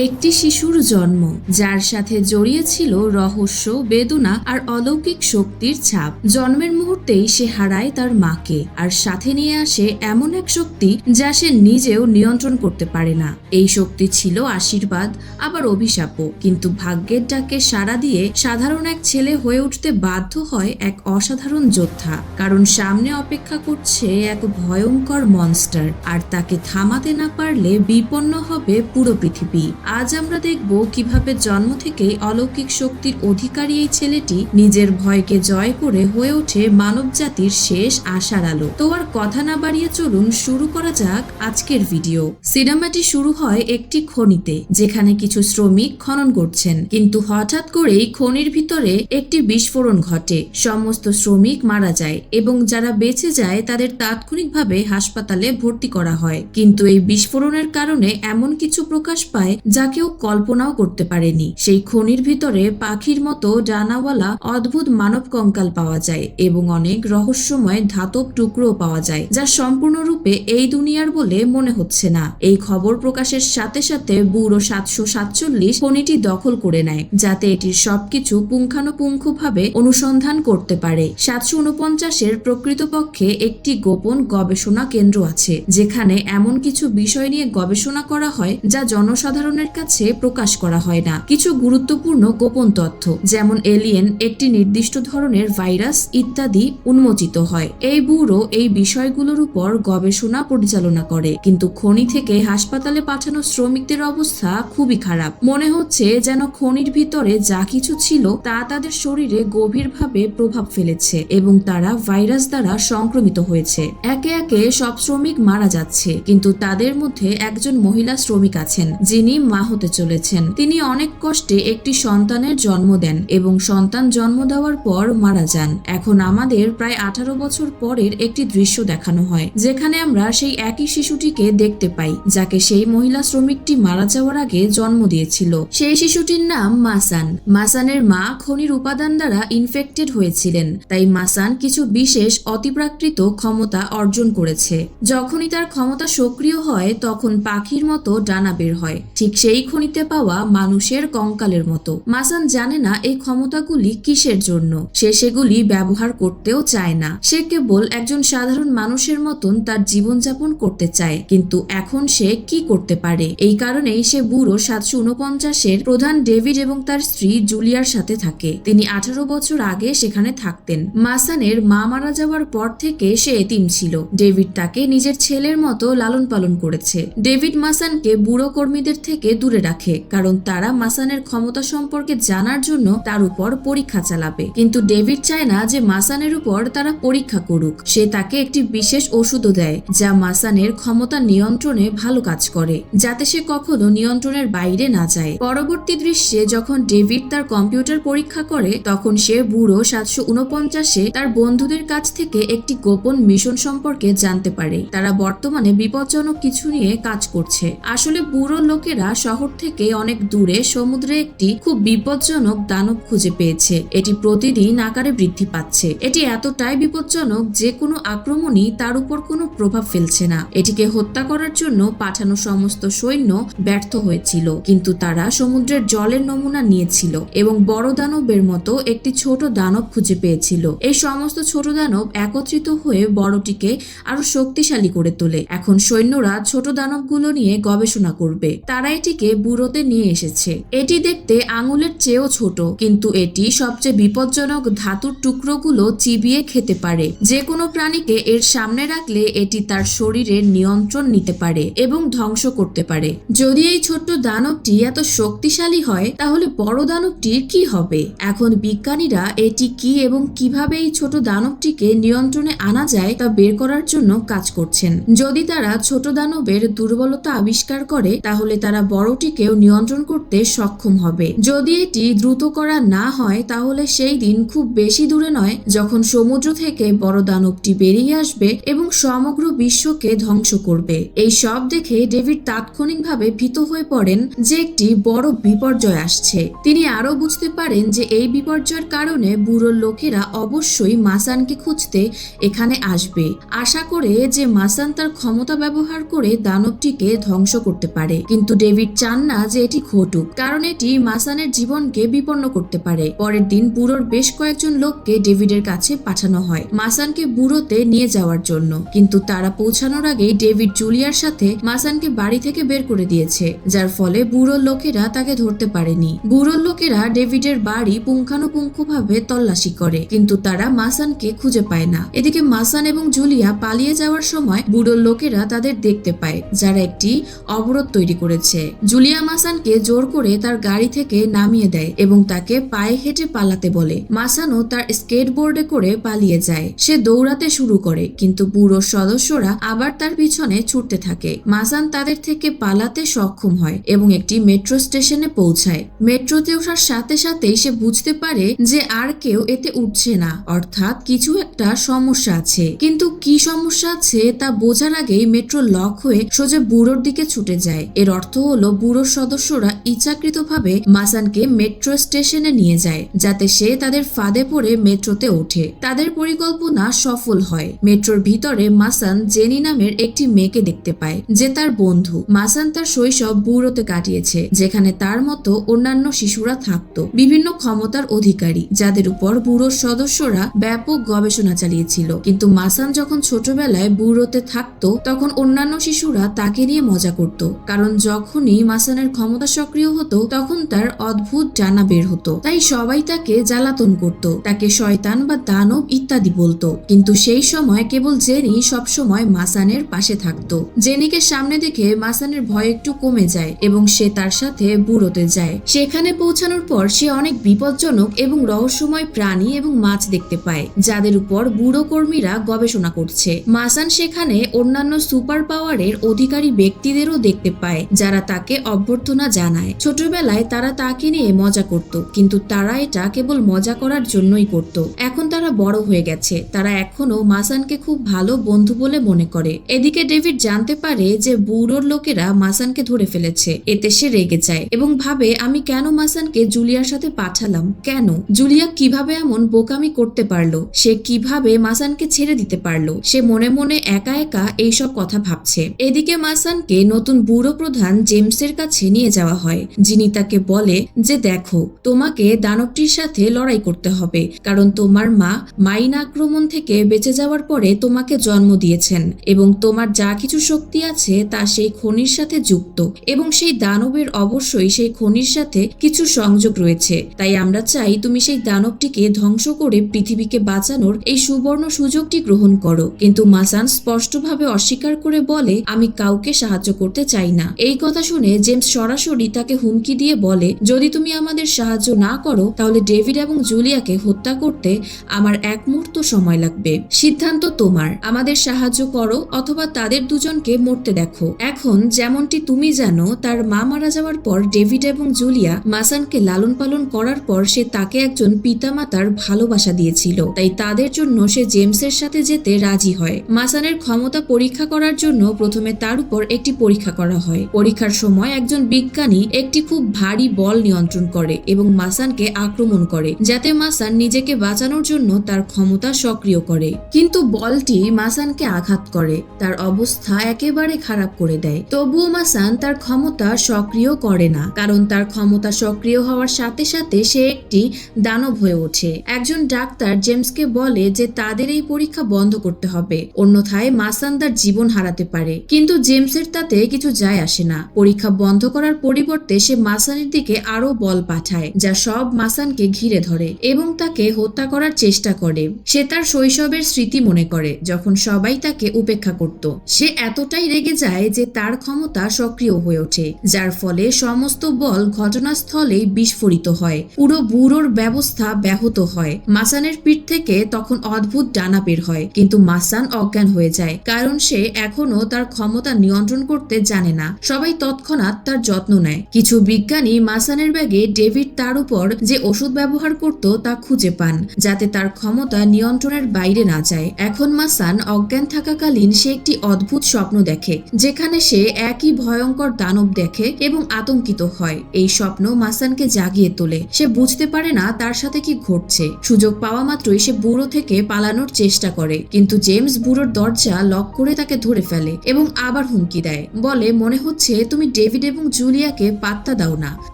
একটি শিশুর জন্ম, যার সাথে জড়িয়ে ছিল রহস্য, বেদনা আর অলৌকিক শক্তির ছাপ। জন্মের মুহূর্তেই সে হারায় তার মাকে, আর সাথে নিয়ে আসে এমন এক শক্তি যা সে নিজেও নিয়ন্ত্রণ করতে পারে না। এই শক্তি ছিল আশীর্বাদ, আবার অভিশাপও। কিন্তু ভাগ্যের ডাকে সাড়া দিয়ে সাধারণ এক ছেলে হয়ে উঠতে বাধ্য হয় এক অসাধারণ যোদ্ধা, কারণ সামনে অপেক্ষা করছে এক ভয়ঙ্কর মনস্টার, আর তাকে থামাতে না পারলে বিপন্ন হবে পুরো পৃথিবী। আজ আমরা দেখব কিভাবে জন্ম থেকেই অলৌকিক শক্তির অধিকারী এই ছেলেটি নিজের ভয়কে জয় করে হয়ে ওঠে মানব জাতির শেষ আশার আলো। তো আর কথা না বাড়িয়ে চলুন শুরু করা যাক আজকের ভিডিও। সিনেমাটি শুরু হয় একটি খনিতে, যেখানে কিছু শ্রমিক খনন করছেন, কিন্তু হঠাৎ করেই খনির ভিতরে একটি বিস্ফোরণ ঘটে। সমস্ত শ্রমিক মারা যায় এবং যারা বেঁচে যায় তাদের তাৎক্ষণিকভাবে হাসপাতালে ভর্তি করা হয়। কিন্তু এই বিস্ফোরণের কারণে এমন কিছু প্রকাশ পায় যা কেউ কল্পনাও করতে পারেনি। সেই খনির ভিতরে পাখির মতো ডানাওয়ালা অদ্ভুত মানব কঙ্কাল পাওয়া যায় এবং অনেক রহস্যময় ধাতব টুকরো পাওয়া যায়, যা সম্পূর্ণরূপে এই দুনিয়ার বলে মনে হচ্ছে না। এই খবর প্রকাশের সাথে সাথে ব্যুরো 747 খনিটি দখল করে নেয়, যাতে এটির সবকিছু পুঙ্খানুপুঙ্খভাবে অনুসন্ধান করতে পারে। 749-এর প্রকৃতপক্ষে একটি গোপন গবেষণা কেন্দ্র আছে, যেখানে এমন কিছু বিষয় নিয়ে গবেষণা করা হয় যা জনসাধারণের কাছে প্রকাশ করা হয় না। কিছু গুরুত্বপূর্ণ গোপন তথ্য, যেমন এলিয়েন, একটি নির্দিষ্ট ধরনের ভাইরাস ইত্যাদি উন্মোচিত হয়। এই ব্যুরো এই বিষয়গুলোর উপর গবেষণা পরিচালনা করে, কিন্তু খনি থেকে হাসপাতালে পাঠানো শ্রমিকদের অবস্থা খুবই খারাপ। মনে হচ্ছে যেন খনির ভিতরে যা কিছু ছিল তা তাদের শরীরে গভীরভাবে প্রভাব ফেলেছে এবং তারা ভাইরাস দ্বারা সংক্রমিত হয়েছে। একে একে সব শ্রমিক মারা যাচ্ছে, কিন্তু তাদের মধ্যে একজন মহিলা শ্রমিক আছেন যিনি মা হতে চলেছেন। তিনি অনেক কষ্টে একটি সন্তানের জন্ম দেন এবং সন্তান জন্ম দেওয়ার পর মারা যান। এখন আমাদের প্রায় 18 বছর পরের একটি দৃশ্য দেখানো হয়, যেখানে আমরা সেই একই শিশুটিকে দেখতে পাই যাকে সেই মহিলা শ্রমিকটি মারা যাওয়ার আগে জন্ম দিয়েছিল। সেই শিশুটির নাম মাসান। মাসানের মা খনির উপাদান দ্বারা ইনফেক্টেড হয়েছিলেন, তাই মাসান কিছু বিশেষ অতিপ্রাকৃত ক্ষমতা অর্জন করেছে। যখনই তার ক্ষমতা সক্রিয় হয় তখন পাখির মতো ডানা বের হয়, ঠিক সেই খনিতে পাওয়া মানুষের কঙ্কালের মতো। মাসান জানে না এই ক্ষমতাগুলি কিসের জন্য, সে সেগুলি ব্যবহার করতেও চায় না। সে কেবল একজন সাধারণ মানুষের মতন তার জীবনযাপন করতে চায়। কিন্তু এখন সে কি করতে পারে? এই কারণেই সে ব্যুরো 749-এর প্রধান ডেভিড এবং তার স্ত্রী জুলিয়ার সাথে থাকে। তিনি 18 বছর আগে সেখানে থাকতেন। মাসানের মা মারা যাওয়ার পর থেকে সে এতিম ছিল। ডেভিড তাকে নিজের ছেলের মতো লালন পালন করেছে। ডেভিড মাসানকে ব্যুরো কর্মীদের থেকে দূরে রাখে, কারণ তারা মাসানের ক্ষমতা সম্পর্কে জানার জন্য তার উপর পরীক্ষা চালাবে। কিন্তু ডেভিড চায় না যে মাসানের উপর তারা পরীক্ষা করুক। সে তাকে একটি বিশেষ ওষুধও দেয় যা মাসানের ক্ষমতা নিয়ন্ত্রণে ভালো কাজ করে, যাতে সে কখনো নিয়ন্ত্রণের বাইরে না যায়। পরবর্তী দৃশ্যে যখন ডেভিড তার কম্পিউটার পরীক্ষা করে, তখন সে ব্যুরো 749-এ তার বন্ধুদের কাছ থেকে একটি গোপন মিশন সম্পর্কে জানতে পারে। তারা বর্তমানে বিপজ্জনক কিছু নিয়ে কাজ করছে। আসলে ব্যুরো লোকেরা শহর থেকে অনেক দূরে সমুদ্রে একটি খুব বিপজ্জনক দানব খুঁজে পেয়েছে। এটি প্রতিদিন আকারে বৃদ্ধি পাচ্ছে। এটি এতটাই বিপজ্জনক যে কোনো আক্রমণই তার উপর কোনো প্রভাব ফেলছে না। এটিকে হত্যা করার জন্য পাঠানো সমস্ত সৈন্য ব্যর্থ হয়েছিল, কিন্তু তারা সমুদ্রের জলের নমুনা নিয়েছিল এবং বড় দানবের মতো একটি ছোট দানব খুঁজে পেয়েছিল। এই সমস্ত ছোট দানব একত্রিত হয়ে বড়টিকে আরো শক্তিশালী করে তোলে। এখন সৈন্যরা ছোট দানবগুলো নিয়ে গবেষণা করবে। তারা এটিকে ব্যুরোতে নিয়ে এসেছে। এটি দেখতে আঙুলের চেয়েও ছোট, কিন্তু এটি সবচেয়ে বিপজ্জনক ধাতুর টুকরোগুলো চিবিয়ে খেতে পারে। যে কোনো প্রাণীকে এর সামনে রাখলে এটি তার শরীরের নিয়ন্ত্রণ নিতে পারে এবং ধ্বংস করতে পারে। যদি এই ছোট্ট দানবটি এত শক্তিশালী হয়, তাহলে বড় দানবটির কি হবে? এখন বিজ্ঞানীরা এটি কি এবং কিভাবে এই ছোট দানবটিকে নিয়ন্ত্রণে আনা যায় তা বের করার জন্য কাজ করছেন। যদি তারা ছোট দানবের দুর্বলতা আবিষ্কার করে, তাহলে তারা বড়টিকেও নিয়ন্ত্রণ করতে সক্ষম হবে। যদি এটি দ্রুত করা না হয়, তাহলে সেই দিন খুব বেশি দূরে নয় যখন সমুদ্র থেকে বড় দানবটি বেরিয়ে আসবে এবং সমগ্র বিশ্বকে ধ্বংস করবে। এই সব দেখে ডেভিড তাৎক্ষণিকভাবে ভীত হয়ে পড়েন যে একটি বড় বিপর্যয় আসছে। তিনি আরো বুঝতে পারেন যে এই বিপর্যয়ের কারণে ব্যুরোর লোকেরা অবশ্যই মাসানকে খুঁজতে এখানে আসবে, আশা করে যে মাসান তার ক্ষমতা ব্যবহার করে দানবটিকে ধ্বংস করতে পারে। কিন্তু ডেভিড ডেভিড চান না যে এটি ঘটুক, কারণ এটি মাসানের জীবনকে বিপন্ন করতে পারে। পরের দিন বুড়োর বেশ কয়েকজন লোককে ডেভিডের কাছে পাঠানো হয় মাসানকে বুড়োতে নিয়ে যাওয়ার জন্য, কিন্তু তারা পৌঁছানোর আগেই ডেভিড জুলিয়ার সাথে মাসানকে বাড়ি থেকে বের করে দিয়েছে, যার ফলে বুড়োর লোকেরা তাকে ধরতে পারেনি। বুড়োর লোকেরা ডেভিডের বাড়ি পুঙ্খানুপুঙ্খভাবে তল্লাশি করে, কিন্তু তারা মাসানকে খুঁজে পায় না। এদিকে মাসান এবং জুলিয়া পালিয়ে যাওয়ার সময় বুড়োর লোকেরা তাদের দেখতে পায়, যারা একটি অবরোধ তৈরি করেছে। জুলিয়া মাসানকে জোর করে তার গাড়ি থেকে নামিয়ে দেয় এবং তাকে পায়ে হেঁটে পালাতে বলে। মাসানও তার স্কেটবোর্ডে করে পালিয়ে যায়। সে দৌড়াতে শুরু করে, কিন্তু বুড়ো সদস্যরা আবার তার পিছনে ছুটতে থাকে। মাসান তাদের থেকে পালাতে সক্ষম হয় এবং একটি মেট্রো স্টেশনে পৌঁছায়। মেট্রোতে ওঠার সাথে সাথেই সে বুঝতে পারে যে আর কেউ এতে উঠছে না, অর্থাৎ কিছু একটা সমস্যা আছে। কিন্তু কি সমস্যা আছে তা বোঝার আগেই মেট্রো লক হয়ে সোজা বুড়োর দিকে ছুটে যায়। এর অর্থ হলো বুড়োর সদস্যরা ইচ্ছাকৃতভাবে মাসানকে মেট্রো স্টেশনে নিয়ে যায়, যাতে সে তাদের ফাঁদে পড়ে মেট্রোতে ওঠে। তাদের পরিকল্পনা সফল হয়। মেট্রোর ভিতরে মাসান জেনি নামের একটি মেয়েকে দেখতে পায়, যে তার বন্ধু। মাসান তার শৈশব বুড়োতে কাটিয়েছে, যেখানে তার মতো অন্যান্য শিশুরা থাকতো, বিভিন্ন ক্ষমতার অধিকারী, যাদের উপর বুড়োর সদস্যরা ব্যাপক গবেষণা চালিয়েছিল। কিন্তু মাসান যখন ছোটবেলায় বুড়োতে থাকতো, তখন অন্যান্য শিশুরা তাকে নিয়ে মজা করত, কারণ যখনই মাসানের ক্ষমতা সক্রিয় হতো তখন তার অদ্ভুত ডানা বের হতো। তাই সবাই তাকে জ্বালাতন করত, তাকে শয়তান বা দানব ইত্যাদি বলতো। কিন্তু সেই সময় কেবল জেনি সবসময় মাসানের পাশে থাকতো। জেনিকে সামনে দেখে মাসানের ভয় একটু কমে যায় এবং সে তার সাথে বুড়োতে যায়। সেখানে পৌঁছানোর পর সে অনেক বিপজ্জনক এবং রহস্যময় প্রাণী এবং মাছ দেখতে পায়, যাদের উপর বুড়ো কর্মীরা গবেষণা করছে। মাসান সেখানে অন্যান্য সুপার পাওয়ারের অধিকারী ব্যক্তিদেরও দেখতে পায়, যারা তাকে অভ্যর্থনা জানায়। ছোটবেলায় তারা তাকে নিয়ে মজা করত, কিন্তু তারা এটা কেবল মজা করার জন্যই করত। এখন তারা বড় হয়ে গেছে, তারা এখনো মাসানকে খুব ভালো বন্ধু বলে মনে করে। এদিকে ডেভিড জানতে পারে যে বুড়োর লোকেরা মাসানকে ধরে ফেলেছে। এতে সে রেগে যায় এবং ভাবে, আমি কেন মাসানকে জুলিয়ার সাথে পাঠালাম? কেন জুলিয়া কিভাবে এমন বোকামি করতে পারলো? সে কিভাবে মাসানকে ছেড়ে দিতে পারলো? সে মনে মনে একা একা এইসব কথা ভাবছে। এদিকে মাসানকে নতুন বুড়ো প্রধান জেমসের কাছে নিয়ে যাওয়া হয়, যিনি তাকে বলে যে দেখো, তোমাকে দানবটির সাথে লড়াই করতে হবে, কারণ তোমার মা মাইন আক্রমণ থেকে বেঁচে যাওয়ার পরে তোমাকে জন্ম দিয়েছেন এবং তোমার যা কিছু শক্তি আছে তা সেই খনির সাথে যুক্ত, এবং সেই দানবের অবশ্যই সেই খনির সাথে কিছু সংযোগ রয়েছে। তাই আমরা চাই তুমি সেই দানবটিকে ধ্বংস করে পৃথিবীকে বাঁচানোর এই সুবর্ণ সুযোগটি গ্রহণ করো। কিন্তু মাসান স্পষ্টভাবে অস্বীকার করে বলে, আমি কাউকে সাহায্য করতে চাই না। এই কথা শুনে জেমস সরাসরি তাকে হুমকি দিয়ে বলে, যদি তুমি আমাদের সাহায্য না করো তাহলে ডেভিড এবং জুলিয়াকে হত্যা করতে আমার এক মুহূর্ত সময় লাগবে। সিদ্ধান্ত তোমার, আমাদের সাহায্য করো অথবা তাদের দুজনকে মরতে দেখো। এখন যেমনটি তুমি জানো, তার মা মারা যাওয়ার পর ডেভিড এবং জুলিয়া মাসানকে লালন পালন করার পর সে তাকে একজন পিতামাতার ভালোবাসা দিয়েছিল, তাই তাদের জন্য সে জেমসের সাথে যেতে রাজি হয়। মাসানের ক্ষমতা পরীক্ষা করার জন্য প্রথমে তার উপর একটি পরীক্ষা করা হয়। পরীক্ষার সময় একজন বিজ্ঞানী একটি খুব ভারী বল নিয়ন্ত্রণ করে এবং মাসানকে আক্রমণ করে, যাতে মাসান নিজেকে বাঁচানোর জন্য তার ক্ষমতা সক্রিয় করে। কিন্তু বলটি মাসানকে আঘাত করে, তার অবস্থা একেবারে খারাপ করে দেয়। তবুও মাসান তার ক্ষমতা সক্রিয় করে না, কারণ তার ক্ষমতা সক্রিয় হওয়ার সাথে সাথে সে একটি দানব হয়ে ওঠে। একজন ডাক্তার জেমসকে বলে যে তাদের এই পরীক্ষা বন্ধ করতে হবে, অন্যথায় মাসান তার জীবন হারাতে পারে। কিন্তু জেমসের তাতে কিছু যায় আসে না। পরীক্ষা বন্ধ করার পরিবর্তে সে মাসানের দিকে আরো বল পাঠায়, যা সব মাসানকে ঘিরে ধরে এবং তাকে হত্যা করার চেষ্টা করে। সে তার শৈশবের স্মৃতি মনে করে, যখন সবাই তাকে উপেক্ষা করত। সে এতটাই রেগে যায় যে তার ক্ষমতা সক্রিয় হয়ে ওঠে, যার ফলে সমস্ত বল ঘটনাস্থলেই বিস্ফোরিত হয়। পুরো বুড়োর ব্যবস্থা ব্যাহত হয়। মাসানের পিঠ থেকে তখন অদ্ভুত ডানা বের হয়, কিন্তু মাসান অজ্ঞান হয়ে যায়, কারণ সে এখনো তার ক্ষমতা নিয়ন্ত্রণ করতে জানে না। সবাই তৎক্ষণাৎ তার যত্ন নেয়। কিছু বিজ্ঞানী মাসানের ব্যাগে ডেভিড তার উপর যে ওষুধ ব্যবহার করত তা খুঁজে পান, যাতে তার ক্ষমতা নিয়ন্ত্রণের বাইরে না যায়। এখন মাসান অজ্ঞান থাকাকালীন সে একটি অদ্ভুত স্বপ্ন দেখে, যেখানে সে একই ভয়ঙ্কর দানব দেখে এবং আতঙ্কিত হয়। এই স্বপ্ন মাসানকে জাগিয়ে তোলে। সে বুঝতে পারে না তার সাথে কি ঘটছে। সুযোগ পাওয়া মাত্রই সে বুড়ো থেকে পালানোর চেষ্টা করে, কিন্তু জেমস বুড়োর দরজা লক করে তাকে ধরে ফেলে এবং আবার হুমকি দেয়। বলে, মনে হচ্ছে তুমি তুমি ডেভিড এবং জুলিয়াকে পাত্তা দাও না,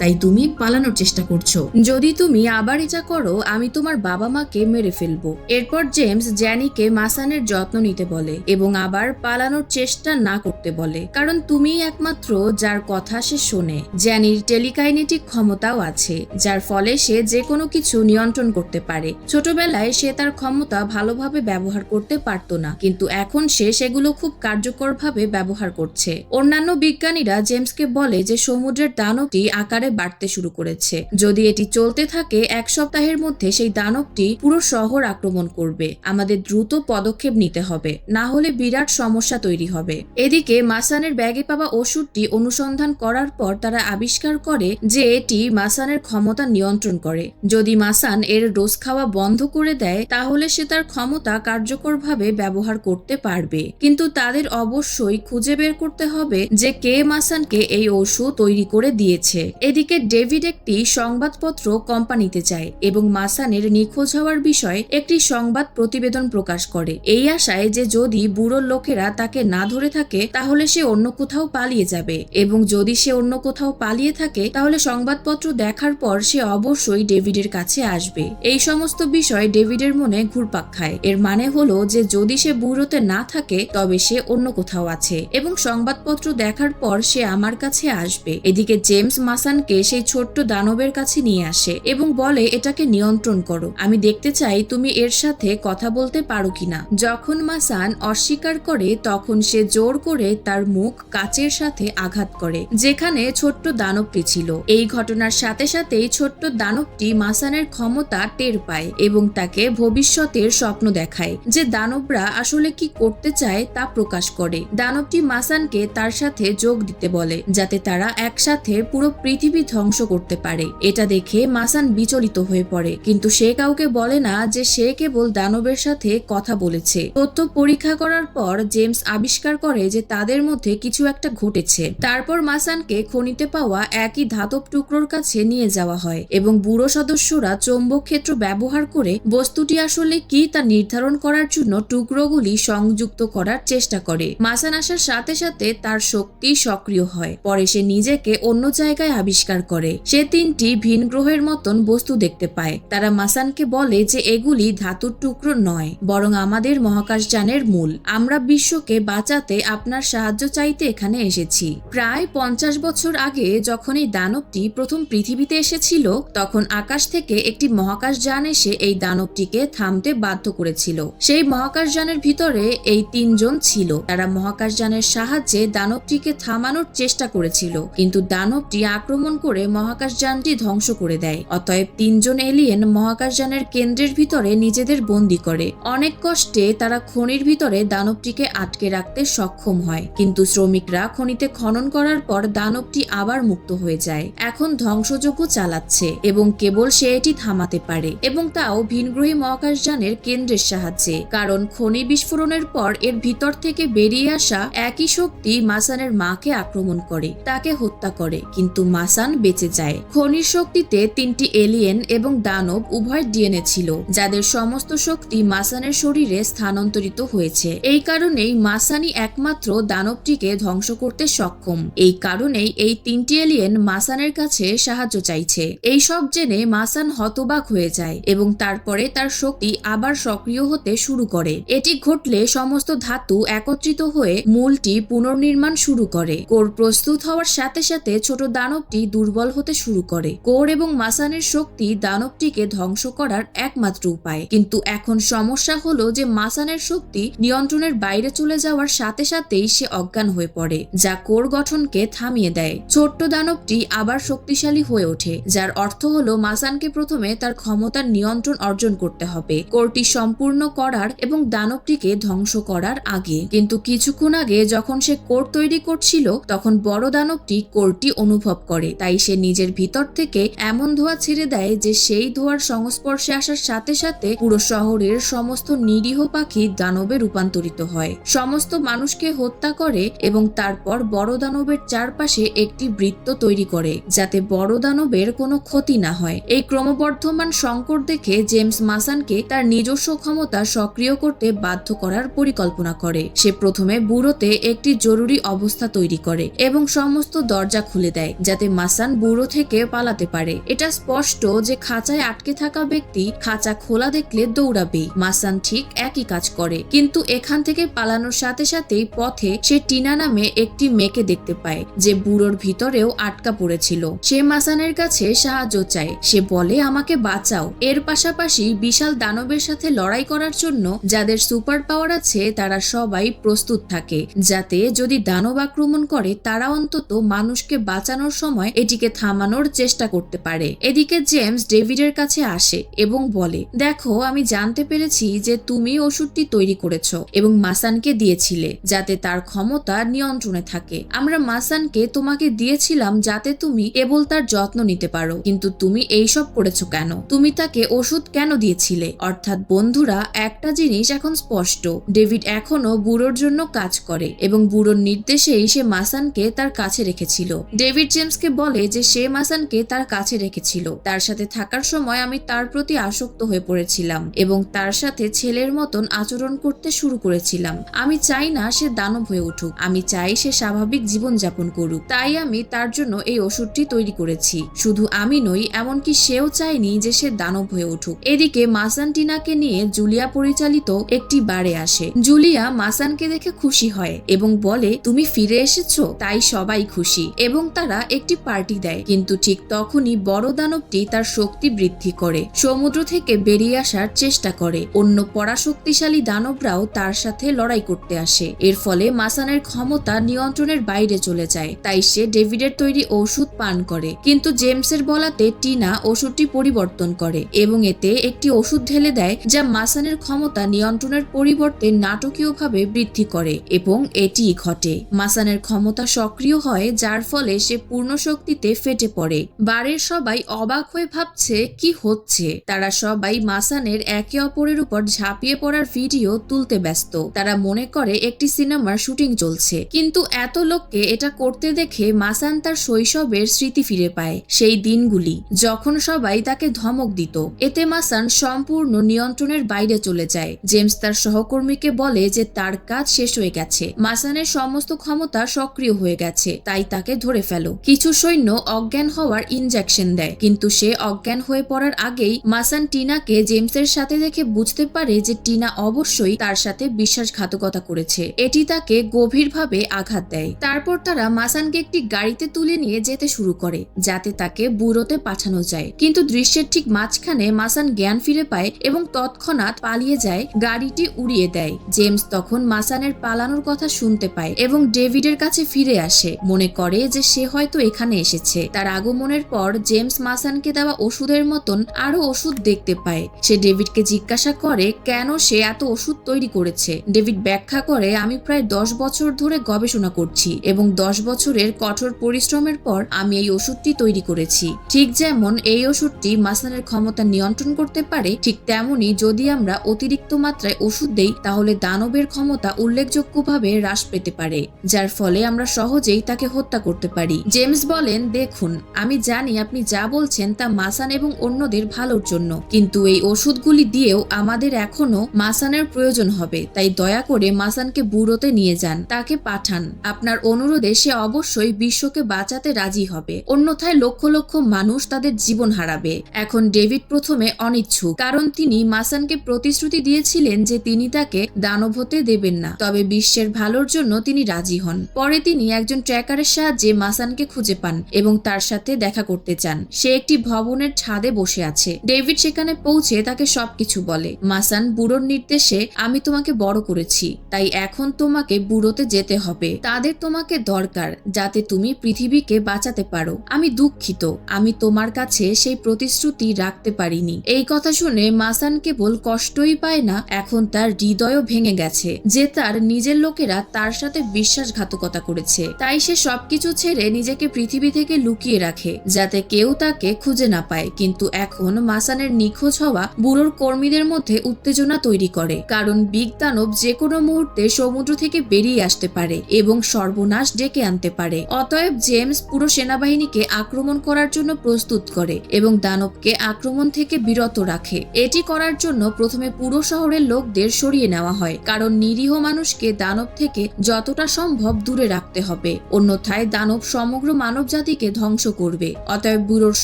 তাই তুমি পালানোর চেষ্টা করছো। যদি তুমি আবার এটা করো আমি তোমার বাবা মাকে মেরে ফেলবো। এরপর জেমস জ্যানিকে মাসানের যত্ন নিতে বলে এবং আবার পালানোর চেষ্টা না করতে বলে, কারণ তুমি একমাত্র যার কথা সে শোনে। জ্যানির টেলিকাইনেটিক ক্ষমতাও আছে, যার ফলে সে যে কোনো কিছু নিয়ন্ত্রণ করতে পারে। ছোটবেলায় সে তার ক্ষমতা ভালোভাবে ব্যবহার করতে পারতো না, কিন্তু এখন সে সেগুলো খুব কার্যকরভাবে ব্যবহার করছে। অন্যান্য বিজ্ঞানীরা জেমসকে বলে যে সমুদ্রের দানবটি আকারে বাড়তে শুরু করেছে। যদি এটি চলতে থাকে 1 সপ্তাহের মধ্যে সেই দানবটি পুরো শহর আক্রমণ করবে। আমাদের দ্রুত পদক্ষেপ নিতে হবে, না হলে বিরাট সমস্যা তৈরি হবে। এদিকে মাসানের ব্যাগে পাওয়া ওষুধটি অনুসন্ধান করার পর তারা আবিষ্কার করে যে এটি মাসানের ক্ষমতা নিয়ন্ত্রণ করে। যদি মাসান এর ডোজ খাওয়া বন্ধ করে দেয় তাহলে সে তার ক্ষমতা কার্যকরভাবে ব্যবহার করতে পারবে, কিন্তু তাদের অবশ্যই খুঁজে বের করতে হবে যে কে মাসানকে এই ওষুধ তৈরি করে দিয়েছে। এদিকে ডেভিড একটি সংবাদপত্র কোম্পানিতে যায় এবং মাসানের নিখোঁজ হওয়ার বিষয়ে একটি সংবাদ প্রতিবেদন প্রকাশ করে, এই আশায় যে যদি বুড়ো লোকেরা তাকে না ধরে থাকে তাহলে সে অন্য কোথাও পালিয়ে যাবে, এবং যদি সে অন্য কোথাও পালিয়ে থাকে তাহলে সংবাদপত্র দেখার পর সে অবশ্যই ডেভিডের কাছে আসবে। এই সমস্ত বিষয় ডেভিডের মনে ঘুরপাক খায়। এর মানে হলো যে যদি সে বুড়োতে না থাকে তবে সে অন্য কোথাও আছে এবং সংবাদপত্র দেখার পর সে আমার কাছে আসবে। এদিকে জেমস মাসানকে সেই ছোট্ট দানবের কাছে নিয়ে আসে এবং বলে এটাকে নিয়ন্ত্রণ করো, আমি দেখতে চাই তুমি এর সাথে কথা বলতে পারো কিনা। যখন মাসান অস্বীকার করে তখন সে জোর করে তার মুখ কাচের সাথে আঘাত করে যেখানে ছোট্ট দানবটি ছিল। এই ঘটনার সাথে সাথেই ছোট্ট দানবটি মাসানের ক্ষমতা টের পায় এবং তাকে ভবিষ্যতের স্বপ্ন দেখায় যে দানবরা আসলে কি করতে চায় তা প্রকাশ করে। দানবটি মাসানকে তার সাথে যোগ দিতে বলে যাতে তারা একসাথে পুরো পৃথিবী ধ্বংস করতে পারে। এটা দেখে মাসান বিচলিত হয়ে পড়ে, কিন্তু সে কাউকে বলে না যে সে কেবল দানবের সাথে কথা বলেছে। তথ্য পরীক্ষা করার পর জেমস আবিষ্কার করে যে তাদের মধ্যে কিছু একটা ঘটেছে। তারপর মাসানকে খনিতে পাওয়া একই ধাতব টুকরোর কাছে নিয়ে যাওয়া হয় এবং বুড়ো সদস্যরা চৌম্বক ক্ষেত্র ব্যবহার করে বস্তুটি আসলে কি তা নির্ধারণ করার জন্য টুকরোগুলি সংযুক্ত করার চেষ্টা করে। মাসান আসার সাথে সাথে তার শক্তি সক্রিয় হয়। পরে সে নিজেকে অন্য জায়গায় আবিষ্কার করে। সে 3টি ভিন গ্রহের মতন বস্তু দেখতে পায়। তারা মাসানকে বলে যে এগুলি ধাতুর টুকরো নয়, বরং আমাদের মহাকাশযানের মূল। আমরা বিশ্বকে বাঁচাতে আপনার সাহায্য চাইতে এখানে এসেছি। প্রায় 50 বছর আগে যখন এই দানবটি প্রথম পৃথিবীতে এসেছিল তখন আকাশ থেকে একটি মহাকাশযান এসে এই দানবটিকে থামতে বাধ্য করেছিল। সেই মহাকাশযানের ভিতরে এই 3 জন ছিল। তারা মহাকাশযানের সাহায্যে দানবটিকে থামানোর চেষ্টা করেছিল, কিন্তু দানবটি আক্রমণ করে মহাকাশযানটি ধ্বংস করে দেয়। অতএব 3 জন এলিয়েন মহাকাশযানের কেন্দ্রের ভিতরে নিজেদের বন্দী করে। অনেক কষ্টে তারা খনির ভিতরে দানবটিকে আটকে রাখতে সক্ষম হয়, কিন্তু শ্রমিকরা খনিতে খনন করার পর দানবটি আবার মুক্ত হয়ে যায়। এখন ধ্বংসযজ্ঞ চালাচ্ছে এবং কেবল সে এটি থামাতে পারে, এবং তাও ভিনগ্রহী মহাকাশযানের কেন্দ্রের সাহায্যে, কারণ খনি বিস্ফোরণের পর এর ভিতর থেকে বেরিয়ে আসা একই শক্তি মাসানের মাকে আক্রমণ করে, তাকে হত্যা করে, কিন্তু মাসান বেঁচে যায়। খনির শক্তিতে 3টি এলিয়েন এবং দানব উভয় ডিএনএ ছিল, যাদের সমস্ত শক্তি মাসানের শরীরে স্থানান্তরিত হয়েছে। এই কারণেই মাসানই একমাত্র দানবটিকে ধ্বংস করতে সক্ষম। এই কারণেই এই 3টি এলিয়েন মাসানের কাছে সাহায্য চাইছে। এই সব জেনে মাসান হতবাক হয়ে যায় এবং তারপরে তার শক্তি আবার সক্রিয় হতে শুরু করে। এটি ঘটলে সমস্ত ধাতু একত্রিত হয়ে মূলটি পুনর্নির্মাণ শুরু করে। কোর প্রস্তুত হওয়ার সাথে সাথে ছোট দানবটি দুর্বল হতে শুরু করে। কোর এবং মাসানের শক্তি দানবটিকে ধ্বংস করার একমাত্র উপায়, কিন্তু এখন সমস্যা হলো যে মাসানের শক্তি নিয়ন্ত্রণের বাইরে চলে যাওয়ার সাথে সাথেই সে অজ্ঞান হয়ে পড়ে, যা কোর গঠনকে থামিয়ে দেয়। ছোট্ট দানবটি আবার শক্তিশালী হয়ে ওঠে, যার অর্থ হলো মাসানকে প্রথমে তার ক্ষমতার নিয়ন্ত্রণ অর্জন করতে হবে কোরটি সম্পূর্ণ করার এবং দানবটিকে ধ্বংস করার আগে। কিন্তু কিছুক্ষণ আগে যখন সে কোর তৈরি করছিল তখন বড় দানবটি কোরটি অনুভব করে, তাই সে নিজের ভিতর থেকে এমন ধোঁয়া ছেড়ে দেয় যে সেই ধোঁয়ার সংস্পর্শে আসার সাথে সাথে পুরো শহরের সমস্ত নিরীহ পাখি দানবে রূপান্তরিত হয়, সমস্ত মানুষকে হত্যা করে এবং তারপর বড় দানবের চারপাশে একটি বৃত্ত তৈরি করে যাতে বড় দানবের কোনো ক্ষতি না হয়। এই ক্রমবর্ধমান সংকট দেখে জেমস মাসানকে তার নিজস্ব ক্ষমতা সক্রিয় করতে বাধ্য করার পরিকল্পনা করে। সে প্রথমে বুড়োতে একটি জরুরি অবস্থা তৈরি করে এবং সমস্ত দরজা খুলে দেয় যাতে মাসান বুড়ো থেকে পালাতে পারে। এটা স্পষ্ট যে খাঁচায় আটকে থাকা ব্যক্তি খাঁচা খোলা দেখলে দৌড়াবেই। মাসান ঠিক একই কাজ করে, কিন্তু এখান থেকে পালানোর সাথে সাথেই পথে সে টিনা নামে একটি মেয়েকে দেখতে পায় যে বুড়োর ভিতরেও আটকা পড়েছিল। সে মাসানের কাছে সাহায্য চায়। সে বলে, আমাকে বাঁচাও। এর পাশাপাশি বিশাল দানবের সাথে লড়াই করার জন্য যাদের সুপার পাওয়ার আছে তারা সবাই প্রস্তুত থাকে, যাতে যদি দানব আক্রমণ করে তারা অন্তত মানুষকে বাঁচানোর সময় এটিকে থামানোর চেষ্টা করতে পারে। এদিকে জেমস ডেভিডের কাছে আসে এবং বলে, দেখো, আমি জানতে পেরেছি যে তুমি ওষুধটি তৈরি করেছো এবং মাসানকে দিয়েছিলে যাতে তার ক্ষমতা নিয়ন্ত্রণে থাকে। আমরা মাসানকে তোমাকে দিয়েছিলাম যাতে তুমি কেবল তার যত্ন নিতে পারো, কিন্তু তুমি এইসব করেছো কেন? তুমি তাকে ওষুধ কেন দিয়েছিলে? অর্থাৎ বন্ধুরা, একটা জিনিস এখন স্পষ্ট, ডেভিড এখনো বুড়োর জন্য কাজ করে এবং বুড়োর নির্দেশেই সে মাসানকে তার কাছে রেখেছিল। ডেভিড জেমসকে বলে যে সে মাসানকে তার কাছে রেখেছিল। তার সাথে থাকার সময় আমি তার প্রতি আসক্ত হয়ে পড়েছিলাম এবং তার সাথে ছেলের মতন আচরণ করতে শুরু করেছিলাম। আমি চাই না সে দানব হয়ে উঠুক, আমি চাই সে স্বাভাবিক জীবন যাপন করুক। তাই আমি তার জন্য এই ওষুধটি তৈরি করেছি। শুধু আমি নই, এমনকি সেও চায়নি যে সে দানব হয়ে উঠুক। এদিকে মাসান টিনাকে নিয়ে জুলিয়া পরিচালিত একটি বারে আসে। জুলিয়া মাসানকে দেখে খুশি হয় এবং বলে, তুমি ফিরে এসেছো, তাই সবাই খুশি, এবং তারা একটি পার্টি দেয়। কিন্তু ঠিক তখনই বড় দানবটি তার শক্তি বৃদ্ধি করে সমুদ্র থেকে বেরিয়ে আসার চেষ্টা করে। অন্য পরাশক্তিশালী দানবরাও তার সাথে লড়াই করতে আসে। এর ফলে মাসানের ক্ষমতা নিয়ন্ত্রণের বাইরে চলে যায়। তাই সে ডেভিডের তৈরি ওষুধ পান করে, কিন্তু জেমসের বলাতে টিনা ওষুধটি পরিবর্তন করে এবং এতে একটি ওষুধ ঢেলে দেয় যা মাসানের ক্ষমতা নিয়ন্ত্রণের পরিবর্তে নাটকীয়ভাবে বৃদ্ধি করে, এবং এটিই ঘটে। মাসানের ক্ষমতা সক্রিয় হয়, যার ফলে সে পূর্ণ শক্তিতে ফেটে পড়ে। বাড়ির সবাই অবাক হয়ে ভাবছে কি হচ্ছে। তারা সবাই মাসানের একে অপরের উপর ঝাঁপিয়ে পড়ার ভিডিও তুলতে ব্যস্ত। তারা মনে করে একটি সিনেমার শুটিং চলছে, কিন্তু এত লোককে এটা করতে দেখে মাসান তার শৈশবের স্মৃতি ফিরে পায়, সেই দিনগুলি যখন সবাই তাকে ধমক দিত। এতে মাসান সম্পূর্ণ নিয়ন্ত্রণের বাইরে চলে যায়। জেমস তার সহকর্মীকে বলে যে তার কাজ শেষ হয়ে গেছে, মাসানের সমস্ত ক্ষমতা সক্রিয় হয়ে গেছে, তাই তাকে ধরে ফেলো। কিছু সৈন্য অজ্ঞান হওয়ার ইনজেকশন দেয়, কিন্তু সে অজ্ঞান হয়ে পড়ার আগেই মাসান টিনাকে জেমসের সাথে দেখে বুঝতে পারে যে টিনা অবশ্যই তার সাথে বিশ্বাসঘাতকতা করেছে। এটি তাকে গভীরভাবে আঘাত দেয়। তারপর তারা মাসানকে একটি গাড়িতে তুলে নিয়ে যেতে শুরু করে যাতে তাকে বুড়োতে পাঠানো যায়, কিন্তু দৃশ্যের ঠিক মাঝখানে মাসান জ্ঞান ফিরে পায় এবং তৎক্ষণাৎ পালিয়ে যায়, গাড়িটি উড়িয়ে দেয়। জেমস তখন মাসানের পালানোর কথা শুনতে পায় এবং ডেভিডের কাছে ফিরে আসে, মনে করে যে সে হয়তো এখানে এসেছে। তার আগমনের পর জেমস মাসানকে দেওয়া ওষুধের মতন আরো ওষুধ দেখতে পায়। সে ডেভিডকে জিজ্ঞাসা করে কেন সে এত ওষুধ তৈরি করেছে। ডেভিড ব্যাখ্যা করে, আমি প্রায় 10 বছর ধরে গবেষণা করছি এবং 10 বছরের কঠোর পরিশ্রমের পর আমি এই ওষুধটি তৈরি করেছি। ঠিক যেমন এই ওষুধটি মাসানের ক্ষমতা নিয়ন্ত্রণ করতে পারে, ঠিক তেমনি যদি আমরা অতিরিক্ত মাত্রায় ওষুধ দেই তাহলে দানবের ক্ষমতা উল্লেখযোগ্যভাবে হ্রাস পেতে পারে, যার ফলে আমরা সহজেই তাকে হত্যা করতে পারি। জেমস বলেন, দেখুন, আমি জানি আপনি যা বলছেন তা মাসান এবং অন্যদের ভালোর জন্য, কিন্তু এই ওষুধগুলি দিয়েও আমাদের এখনো মাসানের প্রয়োজন হবে। তাই দয়া করে মাসানকে বুড়োতে নিয়ে যান, তাকে পাঠান। আপনার অনুরোধে সে অবশ্যই বিশ্বকে বাঁচাতে রাজি হবে, অন্যথায় লক্ষ লক্ষ মানুষ তাদের জীবন হারাবে। এখন ডেভিড প্রথমে অনিচ্ছুক, কারণ তিনি মাসানকে প্রতিশ্রুতি দিয়েছিলেন যে তিনি তাকে দানব হতে দেবেন না, তবে বিশ্বের ভালোর জন্য তিনি রাজি হন। পরে তিনি একজন ট্র্যাকারের সাহায্যে মাসানকে খুঁজে পান এবং তার সাথে দেখা করতে চান। সে একটি ভবনের ছাদে বসে আছে। ডেভিড সেখানে পৌঁছে তাকে সবকিছু বলে। মাসান বুড়োর নির্দেশে, আমি তোমাকে বড় করেছি, তাই এখন তোমাকে বুড়োতে যেতে হবে। তাদের তোমাকে দরকার যাতে তুমি পৃথিবীকে বাঁচাতে পারো। আমি দুঃখিত, আমি তোমার কাছে সেই প্রতিশ্রুতি রাখতে পারিনি। এই কথা শুনে মাসান কেবল কষ্টই পায় না, এখন তার হৃদয়ও ভেঙে গেছে যে তার নিজের লোকেরা তার সাথে বিশ্বাসঘাতকতা করেছে। তাই সে সবকিছু ছেড়ে নিজেকে পৃথিবী থেকে লুকিয়ে রাখে যাতে কেউ তাকে খুঁজে না পায়। কিন্তু এখন মাসানের নিখোঁজ হওয়া বুড়োর কর্মীদের মধ্যে উত্তেজনা তৈরি করে, কারণ বিগ দানব যে কোনো মুহূর্তে সমুদ্র থেকে বেরিয়ে আসতে পারে এবং সর্বনাশ ডেকে আনতে পারে। অতএব জেমস পুরো সেনাবাহিনীকে আক্রমণ করার জন্য প্রস্তুত করে এবং দানবকে আক্রমণ থেকে বিরত রাখে। এটি করার জন্য প্রথমে পুরো শহরের লোকদের সরিয়ে নেওয়া হয়, কারণ নিরীহ মানুষকে দানব থেকে যতটা সম্ভব দূরে রাখতে হবে, অন্যথায় দানব সমগ্র মানব জাতিকে ধ্বংস করবে। অতএব বুড়োর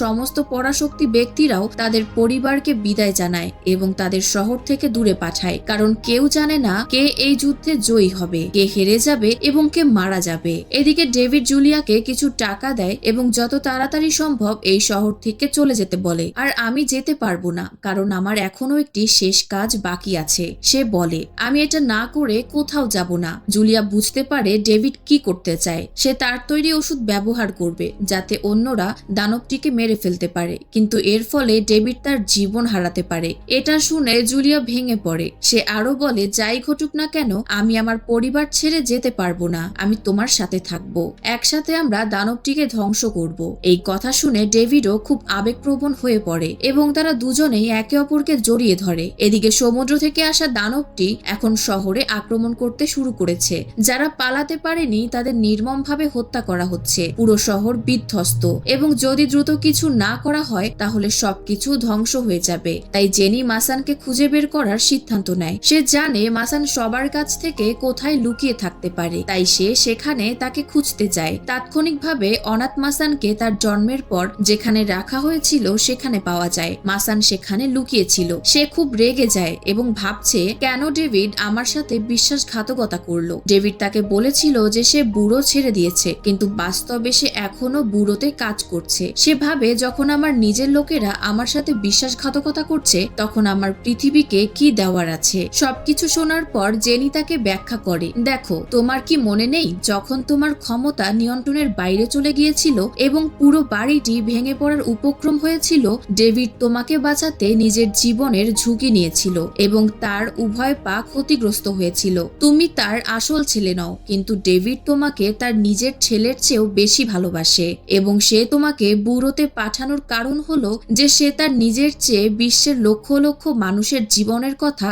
সমস্ত পরাশক্তি ব্যক্তিরাও তাদের পরিবারকে বিদায় জানায় এবং তাদের শহর থেকে দূরে পাঠায়, কারণ কেউ জানে না কে এই যুদ্ধে জয়ী হবে, কে হেরে যাবে এবং কে মারা যাবে। এদিকে ডেভিড জুলিয়াকে কিছু টাকা দেয় এবং যত তাড়াতাড়ি সম্ভব এই শহর থেকে চলে যেতে বলে। আর আমি যেতে পারবো না, কারণ আমার এখনো একটি শেষ কাজ বাকি আছে। সে বলে, আমি এটা না করে কোথাও যাব না। জুলিয়া বুঝতে পারে ডেভিড কি করতে চায়। সে তার তৈরি ওষুধ ব্যবহার করবে যাতে অন্যরা দানবটিকে মেরে ফেলতে পারে, কিন্তু এর ফলে ডেভিড তার জীবন হারাতে পারে। এটা শুনে জুলিয়া ভেঙে পড়ে। সে আরো বলে, যাই ঘটুক না কেন আমি আমার পরিবার ছেড়ে যেতে পারবো না, আমি তোমার সাথে থাকবো, একসাথে আমরা দানবটিকে ধ্বংস করব। এই কথা শুনে ডেভিডও খুব আবেগপ্রবণ হয়ে পড়ে এবং তারা দুজনেই একে অপরকে জড়িয়ে ধরে। এদিকে সমুদ্র থেকে আসা দানবটি এখন শহরে আক্রমণ করতে শুরু করেছে। যারা পালাতে পারেনি তাদের নির্মমভাবে হত্যা করা হচ্ছে। পুরো শহর বিধ্বস্ত এবং যদি দ্রুত কিছু না করা হয় তাহলে সবকিছু ধ্বংস হয়ে যাবে। তাই জেনি মাসানকে খুঁজে বের করার সিদ্ধান্ত নেয়। সে জানে মাসান সবার কাছ থেকে কোথায় লুকিয়ে থাকতে পারে, তাই সে সেখানে তাকে খুঁজতে যায়। তাৎক্ষণিকভাবে অনাথ মাসানকে তার জন্মের পর যেখানে রাখা হয়েছিল সেখানে পাওয়া যায়। মাসান সেখানে লুকিয়েছিল। সে খুব রেগে যায় এবং ভাবছে কেন ডেভিড আমার সাথে বিশ্বাসঘাতকতা করলো। ডেভিড তাকে বলেছিল যে সে বুড়ো ছেড়ে দিয়েছে, কিন্তু বাস্তবে সে এখনো বুড়োতে কাজ করছে। সে ভাবে যখন আমার নিজের লোকেরা আমার সাথে বিশ্বাসঘাতকতা করছে তখন আমার পৃথিবীকে কি দেওয়ার আছে। সবকিছু শোনার পর জেনি তাকে ব্যাখ্যা করে, দেখো তোমার কি মনে নেই যখন তোমার ক্ষমতা নিয়ন্ত্রণের বাইরে চলে গিয়েছিল এবং পুরো বাড়িটি ভেঙে পড়ার উপক্রম হয়েছিল, ডেভিড তোমাকে বাঁচাতে নিজের জীবনের ঝুঁকি নিয়েছিল এবং তার উভয় পা ক্ষতিগ্রস্ত হয়েছিল। তুমি তার আসল ছেলে নও, কিন্তু ডেভিড তোমাকে তার নিজের ছেলের চেয়েও বেশি ভালোবাসে এবং সে তোমাকে বুড়োতে পাঠানোর কারণ হলো যে সে তার নিজের চেয়ে বিশ্বের লক্ষ লক্ষ মানুষের জীবনের কথা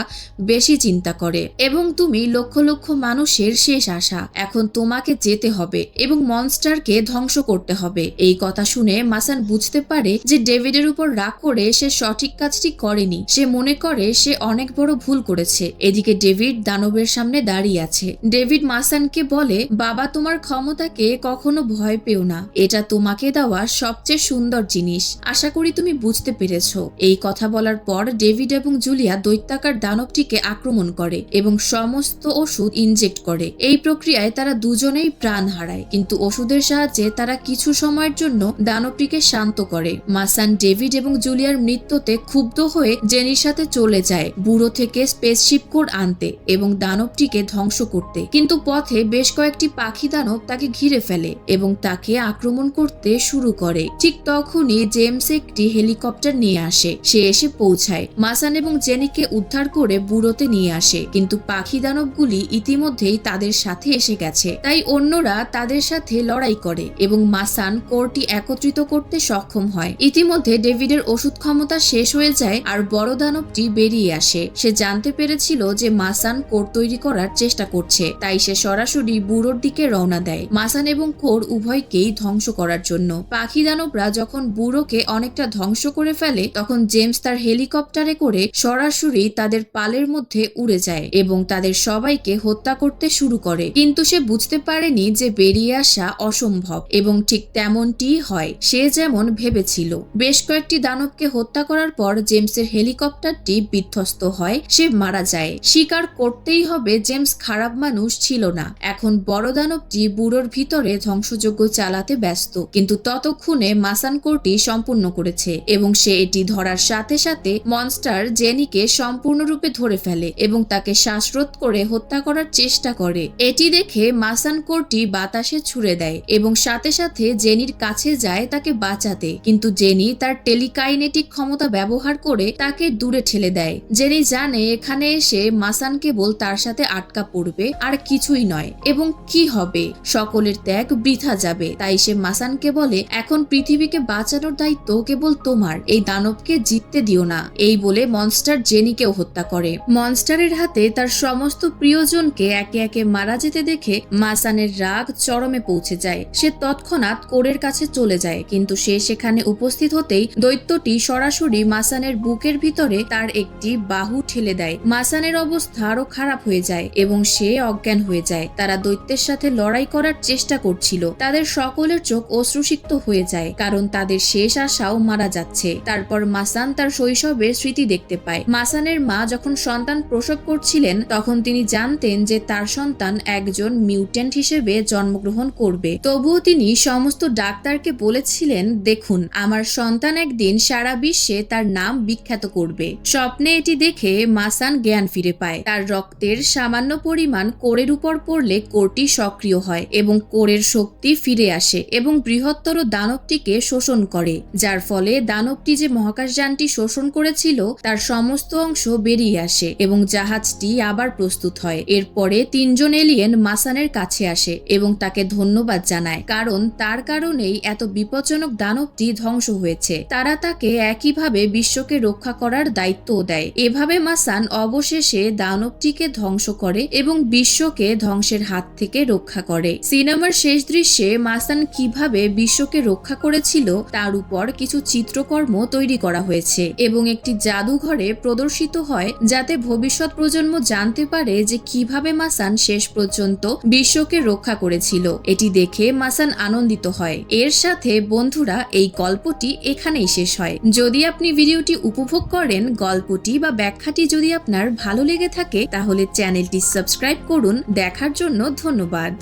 বেশি চিন্তা করে এবং তুমি লক্ষ লক্ষ মানুষের শেষ আশা। এখন তোমাকে যেতে হবে এবং মনস্টারকে ধ্বংস করতে হবে। এই কথা শুনে মাসান বুঝতে পারে যে ডেভিডের উপর রাগ করে সে সঠিক কাজটি করেনি। সে মনে করে সে অনেক বড় ভুল করেছে। এদিকে ডেভিড দানবের সামনে দাঁড়িয়ে আছে। ডেভিড মাসানকে বলে, বাবা তোমার ক্ষমতাকে কখনো ভয় পেও না, এটা তোমাকে দেওয়া সবচেয়ে সুন্দর জিনিস। আশা করি তুমি বুঝতে পেরেছো। এই কথা বলার পর ডেভিড এবং জুলিয়া দৈত্যাকার দানবটিকে আক্রমণ করে এবং সমস্ত ওষুধ ইনজেক্ট করে। এই প্রক্রিয়ায় তারা দুজনেই প্রাণ হারায়, কিন্তু ওষুধের সাহায্যে তারা কিছু সময়ের জন্য দানবটিকে শান্ত করে। মাসান ডেভিড এবং জুলিয়ার মৃত্যুতে ক্ষুব্ধ হয়ে জেনির সাথে চলে যায় বুড়ো থেকে স্পেসশিপ কোড আনতে এবং দানবটিকে ধ্বংস করতে, কিন্তু পথে বেশ কয়েকটি পাখি দানব তাকে ঘিরে ফেলে এবং তাকে আক্রমণ করতে শুরু করে। ঠিক তখনই জেমস একটি হেলিকপ্টার নিয়ে আসে। সে এসে পৌঁছায়, মাসান এবং জেনিকে উদ্ধার করে বুড়োতে নিয়ে আসে, কিন্তু পাখি দানবগুলি ইতিমধ্যেই তাদের সাথে এসে গেছে। তাই অন্যরা তাদের সাথে লড়াই করে এবং মাসান কোরটি একত্রিত করতে সক্ষম হয়। ইতিমধ্যে ডেভিডের ওষুধ ক্ষমতা শেষ হয়ে যায় আর বড় দানবটি বেরিয়ে আসে। সে জানতে পেরেছিল যে মাসান কোর তৈরি করার চেষ্টা করছে, তাই সে সরাসরি বুড়োর দিকে রওনা দেয়, মাসান এবং কোর উভয়কেই ধ্বংস করার জন্য। পাখি দানবরা যখন বুড়োকে অনেকটা ধ্বংস করে ফেলে তখন জেমস তার হেলিকপ্টারে করে সরাসরি তাদের পালের মধ্যে উড়ে যায় এবং তাদের সবাইকে হত্যা করতে শুরু করে। কিন্তু সে বুঝতে পারেনি যে বেরিয়ে আসা অসম্ভব এবং ঠিক তেমনটিই হয় সে যেমন ভেবেছিল। বেশ কয়েকটি দানবকে হত্যা করার পর জেমসের হেলিকপ্টারটি বিধ্বস্ত হয়, সে মারা যায়। স্বীকার করতেই হবে জেমস খারাপ মানুষ ছিল না। এখন বড় দানবটি বুড়োর ভিতরে ধ্বংসযজ্ঞ চালাতে ব্যস্ত, কিন্তু ততক্ষণে মাসান কোরটি সম্পূর্ণ করেছে এবং সে এটি ধরার সাথে সাথে মনস্টার জেনিকে সম্পূর্ণরূপে ধরে ফেলে এবং তাকে শ্বাসরোধ করে হত্যা করার চেষ্টা করে। এটি দেখে মাসান কোরটি বাতাসে ছুড়ে দেয় এবং সাথে সাথে জেনির কাছে যায় তাকে বাঁচাতে, কিন্তু জেনি তার টেলিকাইনেটিক ক্ষমতা ব্যবহার করে তাকে দূরে ঠেলে দেয়। জেনি জানে এখানে এসে মাসান কেবল তার সাথে আটকা পড়বে আর কিছুই নয় এবং কি হবে, সকলের ত্যাগ বৃথা যাবে। তাই সে মাসানকে বলে, এখন পৃথিবীকে বাঁচানোর দায়িত্ব কেবল তোমার, এই দানবকে জিততে দিও না। এই বলে মনস্টার জেনিকেও হত্যা করে। মনস্টারের হাতে তার সমস্ত প্রিয়জনকে একে একে মারা যেতে দেখে মাসানের রাগ চরমে পৌঁছে যায়। সে তৎক্ষণাৎ কোরের কাছে চলে যায়, কিন্তু সে সেখানে উপস্থিত হতেই দৈত্যটি সরাসরি মাসানের বুকের ভিতরে তার একটি বাহু ঠেলে দেয়। মাসানের অবস্থা আরো খারাপ হয়ে যায় এবং সে অজ্ঞান হয়ে যায়। তারা দৈত্যের সাথে লড়াই করার চেষ্টা করছিল। তাদের সকলের চোখ অশ্রুসিক্ত হয়ে যায়, কারণ তাদের শেষ আশাও মারা যাচ্ছে। তারপর মাসান তার শৈশবের স্মৃতি দেখতে পায়। মাসানের মা যখন সন্তান প্রসব করছিলেন, তখন তিনি জানতেন যে তার সন্তান একজন মিউট্যান্ট হিসেবে জন্মগ্রহণ করবে। তবুও তিনি সমস্ত ডাক্তারকে বলেছিলেন, দেখুন, আমার সন্তান একদিন সারা বিশ্বে তার নাম বিখ্যাত করবে। স্বপ্নে এটি দেখে মাসান জ্ঞান ফিরে পায়। তার রক্তের সামান্য পরিমাণ কোরের উপর পড়লে কোরটি সক্রিয় হয় এবং কোরের শক্তি ফিরে আসে এবং বৃহত্তর দানবটিকে শোষণ করে, যার ফলে দানবটি যে মহাকাশযানটি শোষণ করেছিল তার সমস্ত অংশ বেরিয়ে আসে এবং জাহাজটি আবার প্রস্তুত হয়। এরপরে 3 জন এলিয়েন মাসানের কাছে আসে এবং তাকে ধন্যবাদ জানায়, কারণ তার কারণেই এত বিপজ্জনক দানবটি ধ্বংস হয়েছে। তারা তাকে একইভাবে বিশ্বকে রক্ষা করার দায়িত্বও দেয়। এভাবে মাসান অবশেষে দানবটিকে ধ্বংস করে এবং বিশ্বকে ধ্বংসের হাত থেকে রক্ষা করে। সিনেমার শেষ দৃশ্যে মাসান কিভাবে বিশ্বকে রক্ষা করেছিল তার উপর কিছু চিত্রকর্ম তৈরি করা হয়েছে এবং একটি জাদুঘরে প্রদর্শিত হয়, যাতে ভবিষ্যৎ প্রজন্ম জানতে পারে যে কিভাবে মাসান শেষ পর্যন্ত বিশ্বকে রক্ষা করেছিল। এটি দেখে মাসান আনন্দিত হয়। এর সাথে বন্ধুরা, এই গল্পটি এখানেই শেষ হয়। যদি আপনি ভিডিওটি উপভোগ করেন, গল্পটি বা ব্যাখ্যাটি যদি আপনার ভালো লেগে থাকে, তাহলে চ্যানেলটি সাবস্ক্রাইব করুন। দেখার জন্য ধন্যবাদ।